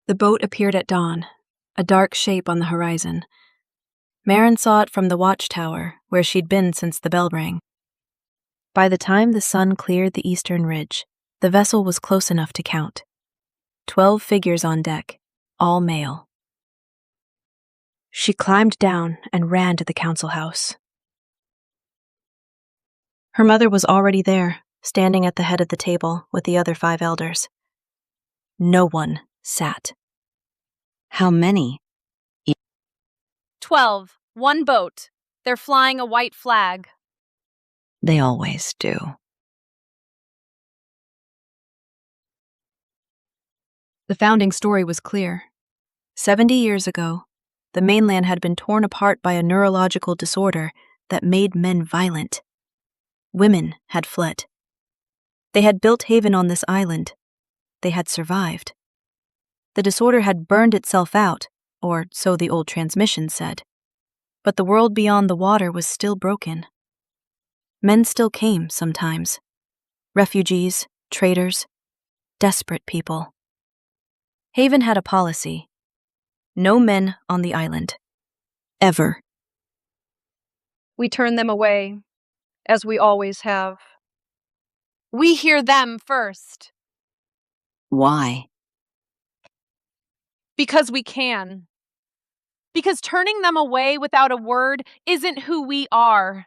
The boat appeared at dawn, a dark shape on the horizon. Marin saw it from the watchtower, where she'd been since the bell rang. By the time the sun cleared the eastern ridge, the vessel was close enough to count. 12 figures on deck, all male. She climbed down and ran to the council house. Her mother was already there, standing at the head of the table with the other 5 elders. No one sat. How many? 12. 1 boat. They're flying a white flag. They always do. The founding story was clear. 70 years ago, the mainland had been torn apart by a neurological disorder that made men violent. Women had fled. They had built haven on this island. They had survived. The disorder had burned itself out, or so the old transmission said. But the world beyond the water was still broken. Men still came sometimes. Refugees, traders, desperate people. Haven had a policy. No men on the island. Ever. We turn them away, as we always have. We hear them first. Why? Because we can. Because turning them away without a word isn't who we are.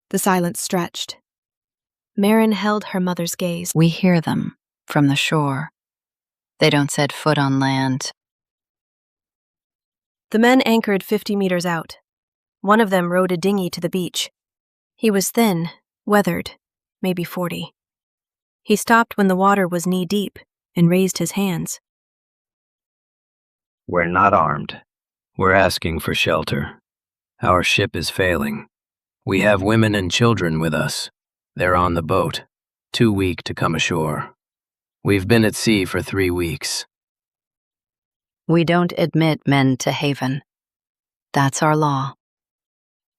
The silence stretched. Marin held her mother's gaze. We hear them from the shore. They don't set foot on land. The men anchored 50 meters out. One of them rowed a dinghy to the beach. He was thin, weathered, maybe 40. He stopped when the water was knee-deep and raised his hands. We're not armed. We're asking for shelter. Our ship is failing. We have women and children with us. They're on the boat, too weak to come ashore. We've been at sea for 3 weeks. We don't admit men to haven. That's our law.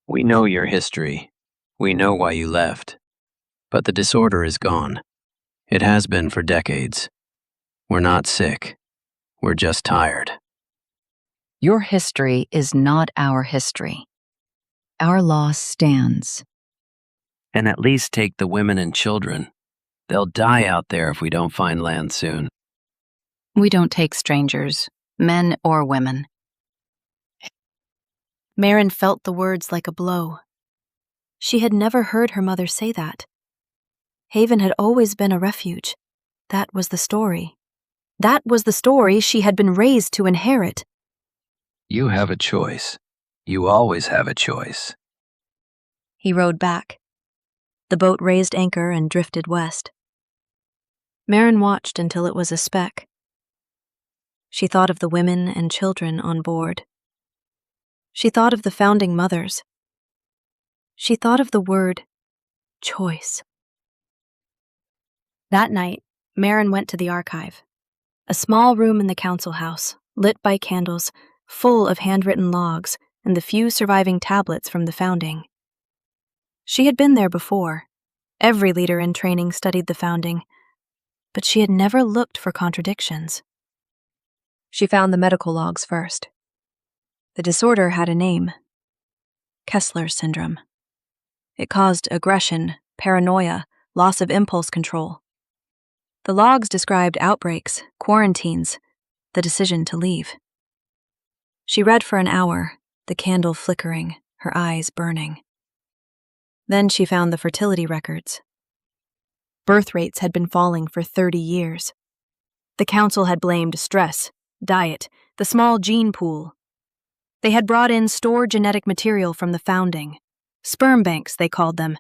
We know your history. We know why you left. But the disorder is gone. It has been for decades. We're not sick. We're just tired. Your history is not our history. Our law stands. And at least take the women and children. They'll die out there if we don't find land soon. We don't take strangers, men or women. Marin felt the words like a blow. She had never heard her mother say that. Haven had always been a refuge. That was the story. That was the story she had been raised to inherit. You have a choice. You always have a choice. He rowed back. The boat raised anchor and drifted west. Marin watched until it was a speck. She thought of the women and children on board. She thought of the founding mothers. She thought of the word choice. That night, Marin went to the archive, a small room in the council house, lit by candles, full of handwritten logs and the few surviving tablets from the founding. She had been there before. Every leader in training studied the founding, but she had never looked for contradictions. She found the medical logs first. The disorder had a name: Kessler syndrome. It caused aggression, paranoia, loss of impulse control. The logs described outbreaks, quarantines, the decision to leave. She read for an hour, the candle flickering, her eyes burning. Then she found the fertility records. Birth rates had been falling for 30 years. The council had blamed stress, diet, the small gene pool. They had brought in stored genetic material from the founding. Sperm banks, they called them.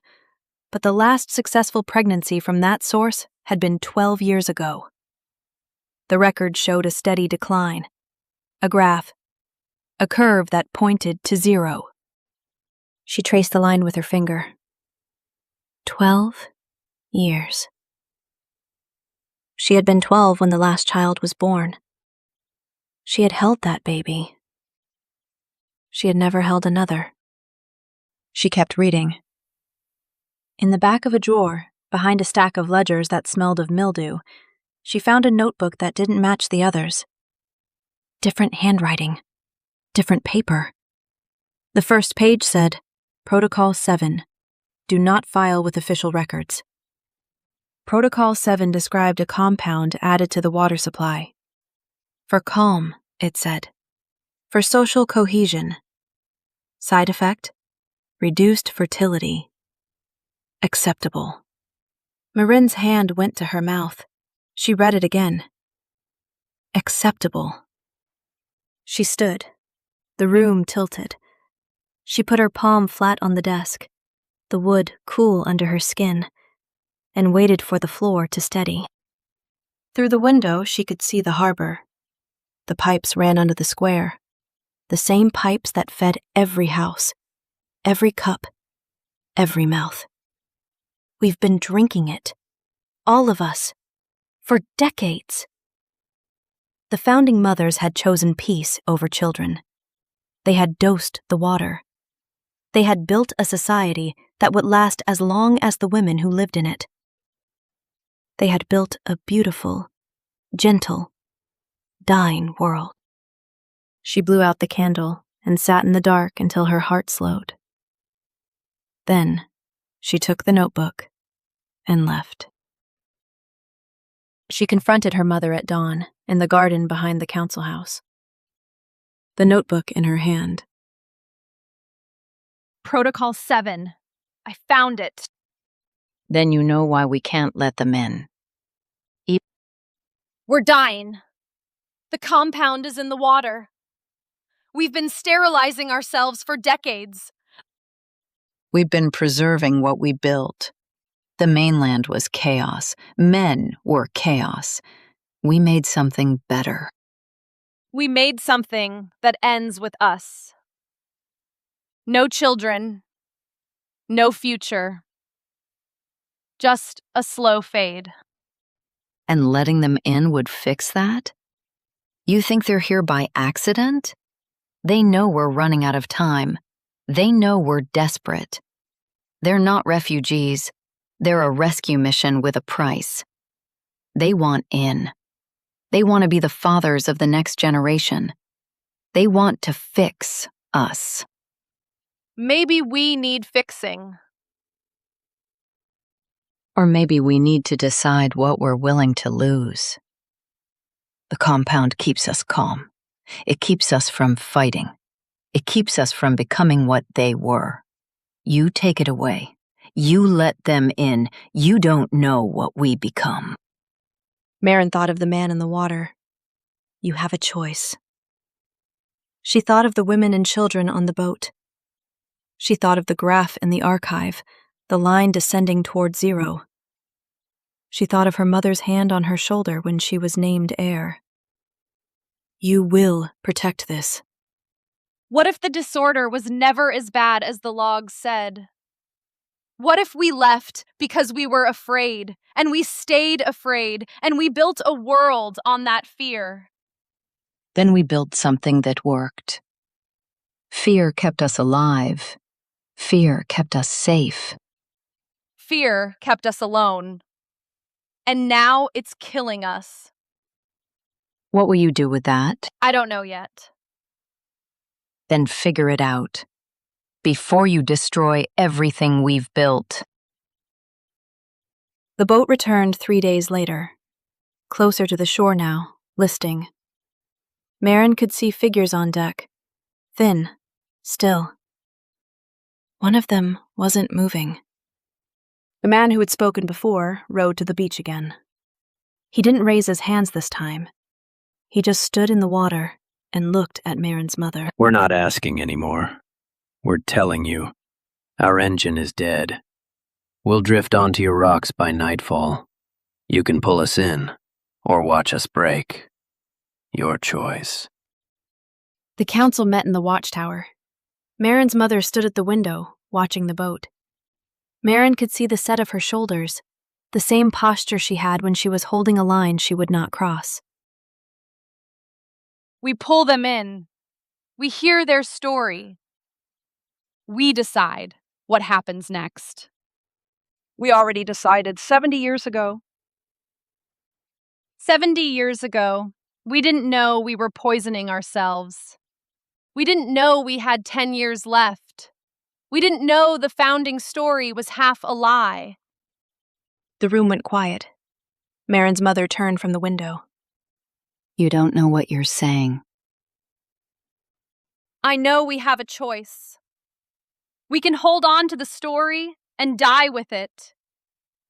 But the last successful pregnancy from that source had been 12 years ago. The record showed a steady decline. A graph. A curve that pointed to 0. She traced the line with her finger. 12 years. She had been 12 when the last child was born. She had held that baby. She had never held another. She kept reading. In the back of a drawer, behind a stack of ledgers that smelled of mildew, she found a notebook that didn't match the others. Different handwriting, different paper. The first page said, Protocol 7, do not file with official records. Protocol 7 described a compound added to the water supply. For calm, it said. For social cohesion. Side effect? Reduced fertility. Acceptable. Marin's hand went to her mouth. She read it again. Acceptable. She stood. The room tilted. She put her palm flat on the desk, the wood cool under her skin, and waited for the floor to steady. Through the window, she could see the harbor. The pipes ran under the square, the same pipes that fed every house, every cup, every mouth. We've been drinking it, all of us, for decades. The founding mothers had chosen peace over children. They had dosed the water. They had built a society that would last as long as the women who lived in it. They had built a beautiful, gentle, dying world. She blew out the candle and sat in the dark until her heart slowed. Then she took the notebook and left. She confronted her mother at dawn in the garden behind the council house, the notebook in her hand. Protocol 7. I found it. Then you know why we can't let them in. We're dying. The compound is in the water. We've been sterilizing ourselves for decades. We've been preserving what we built. The mainland was chaos. Men were chaos. We made something better. We made something that ends with us. No children. No future. Just a slow fade. And letting them in would fix that? You think they're here by accident? They know we're running out of time. They know we're desperate. They're not refugees. They're a rescue mission with a price. They want in. They want to be the fathers of the next generation. They want to fix us. Maybe we need fixing. Or maybe we need to decide what we're willing to lose. The compound keeps us calm. It keeps us from fighting. It keeps us from becoming what they were. You take it away. You let them in. You don't know what we become. Marin thought of the man in the water. You have a choice. She thought of the women and children on the boat. She thought of the graph in the archive, the line descending toward zero. She thought of her mother's hand on her shoulder when she was named heir. You will protect this. What if the disorder was never as bad as the logs said? What if we left because we were afraid, and we stayed afraid, and we built a world on that fear? Then we built something that worked. Fear kept us alive. Fear kept us safe. Fear kept us alone. And now it's killing us. What will you do with that? I don't know yet. Then figure it out. Before you destroy everything we've built. The boat returned 3 days later, closer to the shore now, listing. Marin could see figures on deck, thin, still. One of them wasn't moving. The man who had spoken before rowed to the beach again. He didn't raise his hands this time. He just stood in the water and looked at Marin's mother. We're not asking anymore. We're telling you. Our engine is dead. We'll drift onto your rocks by nightfall. You can pull us in, or watch us break. Your choice. The council met in the watchtower. Marin's mother stood at the window, watching the boat. Marin could see the set of her shoulders, the same posture she had when she was holding a line she would not cross. We pull them in. We hear their story. We decide what happens next. We already decided 70 years ago. 70 years ago, we didn't know we were poisoning ourselves. We didn't know we had 10 years left. We didn't know the founding story was half a lie. The room went quiet. Marin's mother turned from the window. You don't know what you're saying. I know we have a choice. We can hold on to the story and die with it,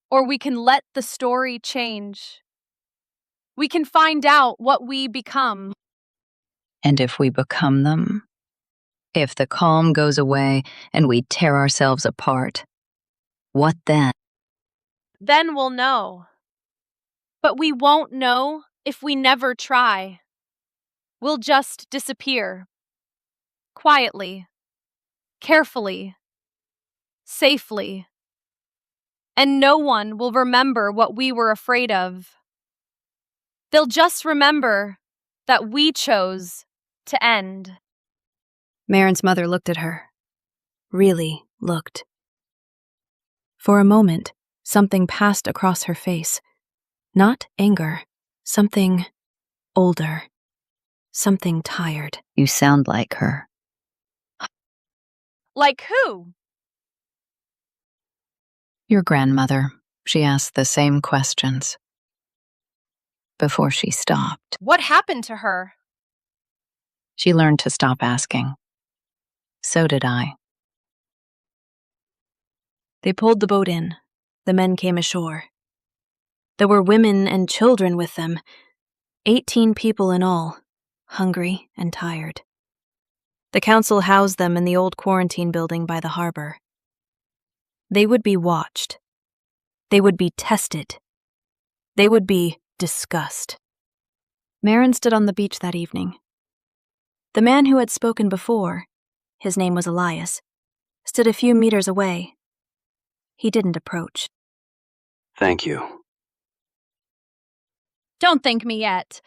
or we can let the story change. We can find out what we become. And if we become them? If the calm goes away and we tear ourselves apart, what then? Then we'll know. But we won't know if we never try. We'll just disappear. Quietly, carefully, safely. And no one will remember what we were afraid of. They'll just remember that we chose to end. Marin's mother looked at her. Really looked. For a moment, something passed across her face. Not anger. Something older. Something tired. You sound like her. Like who? Your grandmother. She asked the same questions. Before she stopped, What happened to her? she learned to stop asking. So did I. They pulled the boat in. The men came ashore. There were women and children with them. 18 people in all, hungry and tired. The council housed them in the old quarantine building by the harbor. They would be watched. They would be tested. They would be discussed. Marin stood on the beach that evening. The man who had spoken before, his name was Elias, stood a few meters away. He didn't approach. Thank you. Don't thank me yet.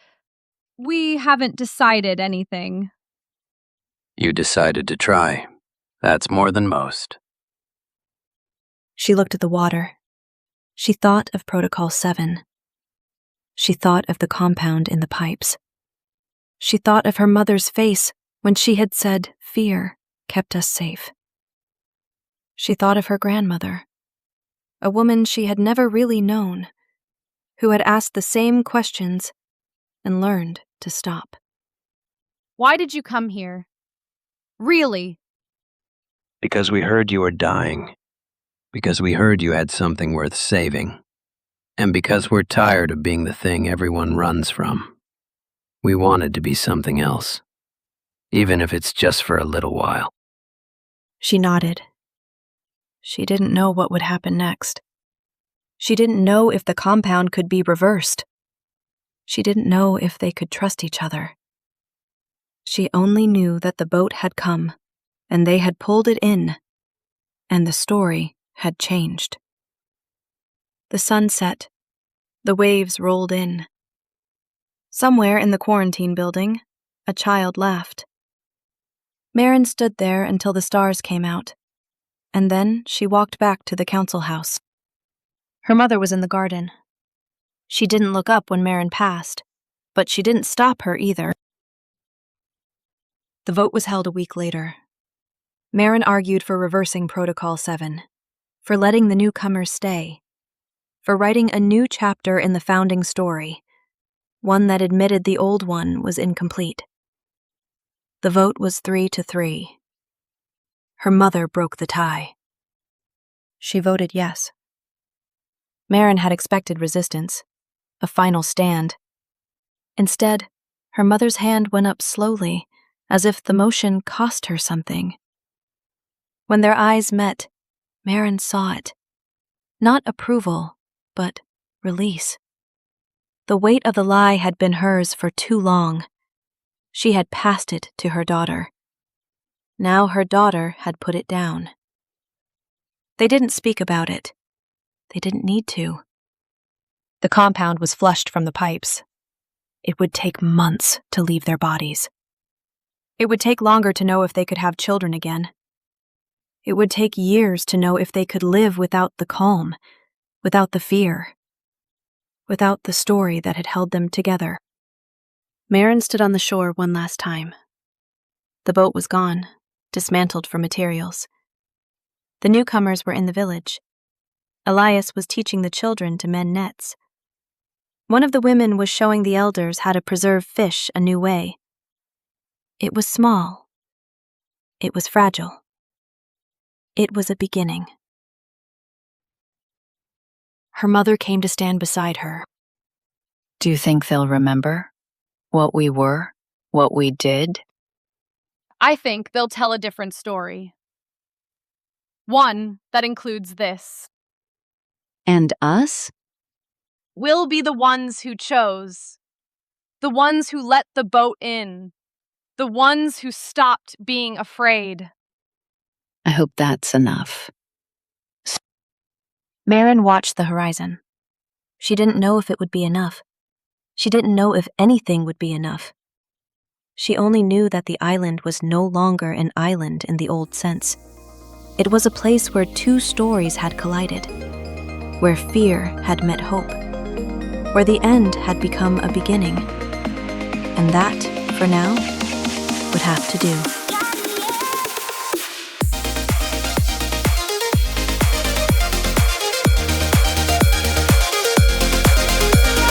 We haven't decided anything. You decided to try. That's more than most. She looked at the water. She thought of Protocol 7. She thought of the compound in the pipes. She thought of her mother's face when she had said fear kept us safe. She thought of her grandmother, a woman she had never really known, who had asked the same questions and learned to stop. Why did you come here? Really? Because we heard you were dying. Because we heard you had something worth saving. And because we're tired of being the thing everyone runs from. We wanted to be something else. Even if it's just for a little while. She nodded. She didn't know what would happen next. She didn't know if the compound could be reversed. She didn't know if they could trust each other. She only knew that the boat had come, and they had pulled it in, and the story had changed. The sun set. The waves rolled in. Somewhere in the quarantine building, a child laughed. Marin stood there until the stars came out, and then she walked back to the council house. Her mother was in the garden. She didn't look up when Marin passed, but she didn't stop her either. The vote was held a week later. Marin argued for reversing Protocol 7, for letting the newcomers stay, for writing a new chapter in the founding story, one that admitted the old one was incomplete. The vote was 3-3. Her mother broke the tie. She voted yes. Marin had expected resistance, a final stand. Instead, her mother's hand went up slowly, as if the motion cost her something. When their eyes met, Marin saw it. Not approval, but release. The weight of the lie had been hers for too long. She had passed it to her daughter. Now her daughter had put it down. They didn't speak about it. They didn't need to. The compound was flushed from the pipes. It would take months to leave their bodies. It would take longer to know if they could have children again. It would take years to know if they could live without the calm, without the fear. without the story that had held them together. Marin stood on the shore one last time. The boat was gone, dismantled for materials. The newcomers were in the village. Elias was teaching the children to mend nets. One of the women was showing the elders how to preserve fish a new way. It was small. It was fragile. It was a beginning. Her mother came to stand beside her. Do you think they'll remember what we were, what we did? I think they'll tell a different story. One that includes this. And us? We'll be the ones who chose. The ones who let the boat in. The ones who stopped being afraid. I hope that's enough. Marin watched the horizon. She didn't know if it would be enough. She didn't know if anything would be enough. She only knew that the island was no longer an island in the old sense. It was a place where two stories had collided, where fear had met hope, where the end had become a beginning. And that, for now, would have to do.